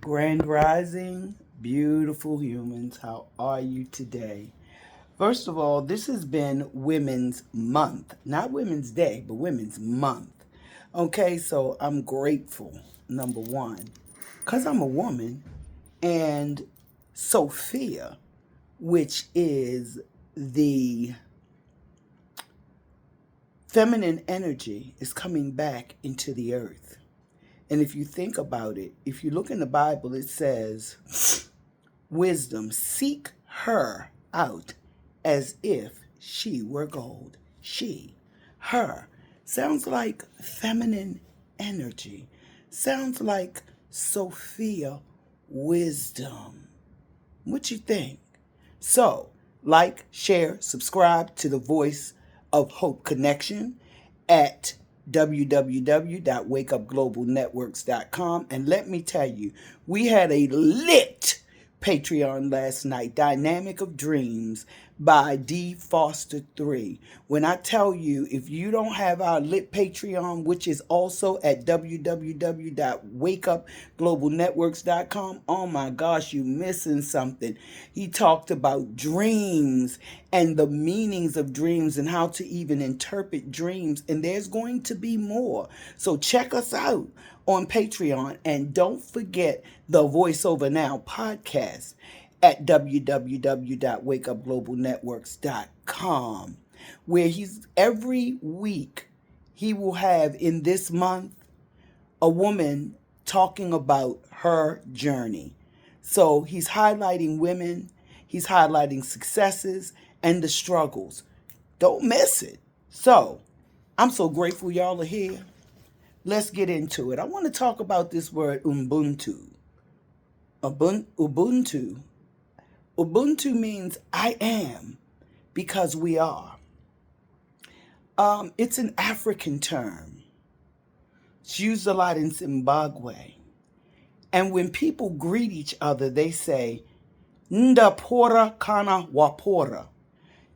Grand Rising, beautiful humans, how are you today? First of all, this has been Women's Month. Not Women's Day, but Women's Month. Okay, so I'm grateful, number one, because I'm a woman, and Sophia, which is the feminine energy, is coming back into the earth. And if you think about it, if you look in the Bible, it says, wisdom, seek her out as if she were gold. She, her, sounds like feminine energy. Sounds like Sophia wisdom. What you think? So, like, share, subscribe to the Voice of Hope Connection at www.wakeupglobalnetworks.com. And let me tell you, we had a lit Patreon last night, Dynamic of Dreams by D. Foster 3. When I tell you, if you don't have our lit Patreon, which is also at www.wakeupglobalnetworks.com, oh my gosh, you missing something. He talked about dreams and the meanings of dreams and how to even interpret dreams. And there's going to be more. So check us out on Patreon. And don't forget the Voiceover Now podcast at www.wakeupglobalnetworks.com, where he's every week he will have in this month a woman talking about her journey. So he's highlighting women, he's highlighting successes and the struggles. Don't miss it. So I'm so grateful y'all are here. Let's get into it. I want to talk about this word Ubuntu. Ubuntu. Ubuntu means I am because we are. It's an African term. It's used a lot in Zimbabwe. And when people greet each other, they say, Ndapora kana wapora.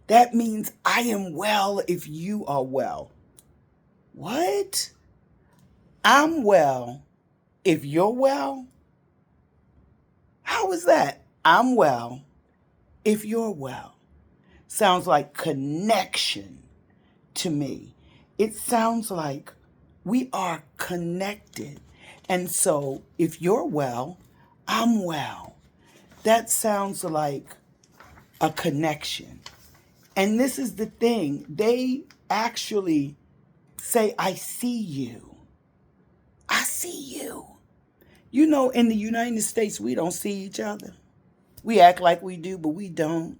That means I am well if you are well. What? I'm well if you're well? How is that? I'm well if you're well. Sounds like connection to me. It sounds like we are connected. And so if you're well, I'm well. That sounds like a connection. And this is the thing. They actually say, I see you. I see you. You know, in the United States, we don't see each other. We act like we do, but we don't.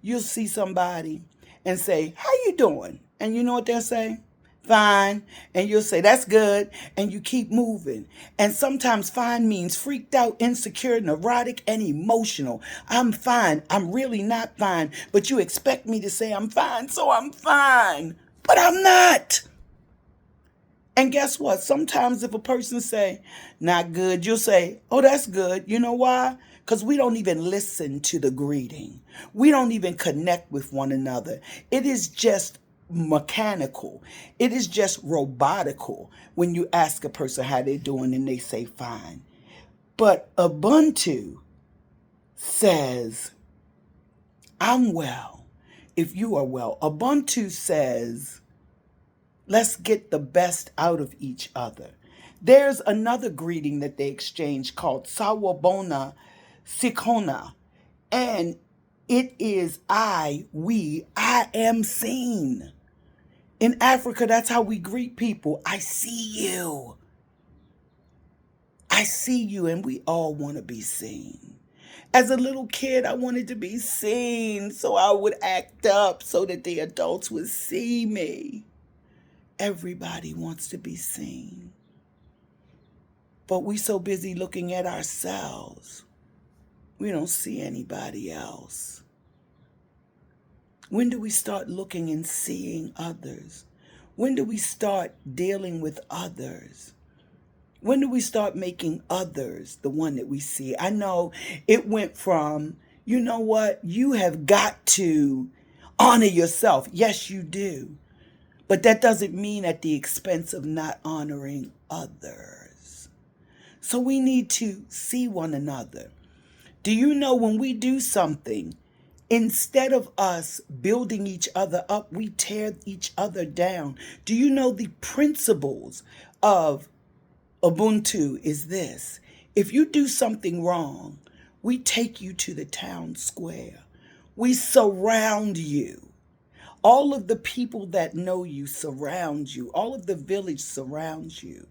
You'll see somebody and say, how you doing? And you know what they'll say? Fine. And you'll say, that's good. And you keep moving. And sometimes fine means freaked out, insecure, neurotic, and emotional. I'm fine. I'm really not fine. But you expect me to say I'm fine, so I'm fine. But I'm not. And guess what? Sometimes if a person say, not good, you'll say, oh, that's good. You know why? Because we don't even listen to the greeting. We don't even connect with one another. It is just mechanical. It is just robotical when you ask a person how they're doing and they say fine. But Ubuntu says, I'm well if you are well. Ubuntu says, let's get the best out of each other. There's another greeting that they exchange called Sawubona Sikona. And it is I am seen. In Africa, that's how we greet people. I see you. I see you, and we all want to be seen. As a little kid, I wanted to be seen, so I would act up so that the adults would see me. Everybody wants to be seen. But we so busy looking at ourselves, we don't see anybody else. When do we start looking and seeing others? When do we start dealing with others? When do we start making others the one that we see? I know it went from, you know what, you have got to honor yourself. Yes, you do. But that doesn't mean at the expense of not honoring others. So we need to see one another. Do you know when we do something, instead of us building each other up, we tear each other down? Do you know the principles of Ubuntu is this? If you do something wrong, we take you to the town square. We surround you. All of the people that know you surround you. All of the village surrounds you.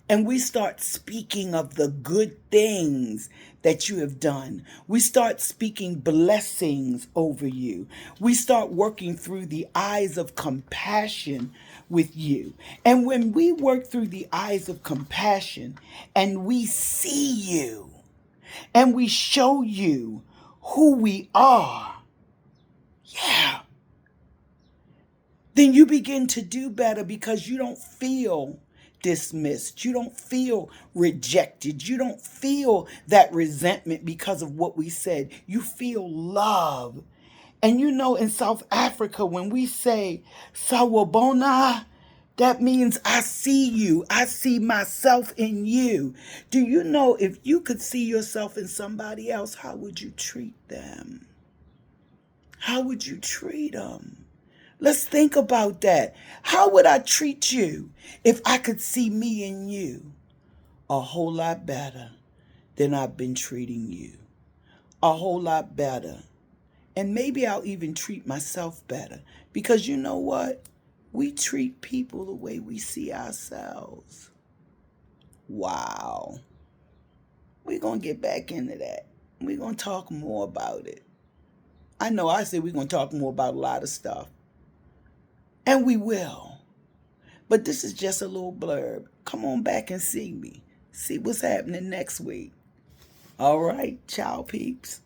And we start speaking of the good things that you have done. We start speaking blessings over you. We start working through the eyes of compassion with you. And when we work through the eyes of compassion and we see you and we show you who we are, yeah, then you begin to do better because you don't feel dismissed. You don't feel rejected. You don't feel that resentment because of what we said. You feel love. And you know, in South Africa, when we say Sawubona, that means I see you. I see myself in you. Do you know if you could see yourself in somebody else, how would you treat them? How would you treat them? Let's think about that. How would I treat you if I could see me in you? A whole lot better than I've been treating you. A whole lot better. And maybe I'll even treat myself better. Because you know what? We treat people the way we see ourselves. Wow. We're going to get back into that. We're going to talk more about it. I know I said we're going to talk more about a lot of stuff. And we will. But this is just a little blurb. Come on back and see me. See what's happening next week. All right, ciao peeps.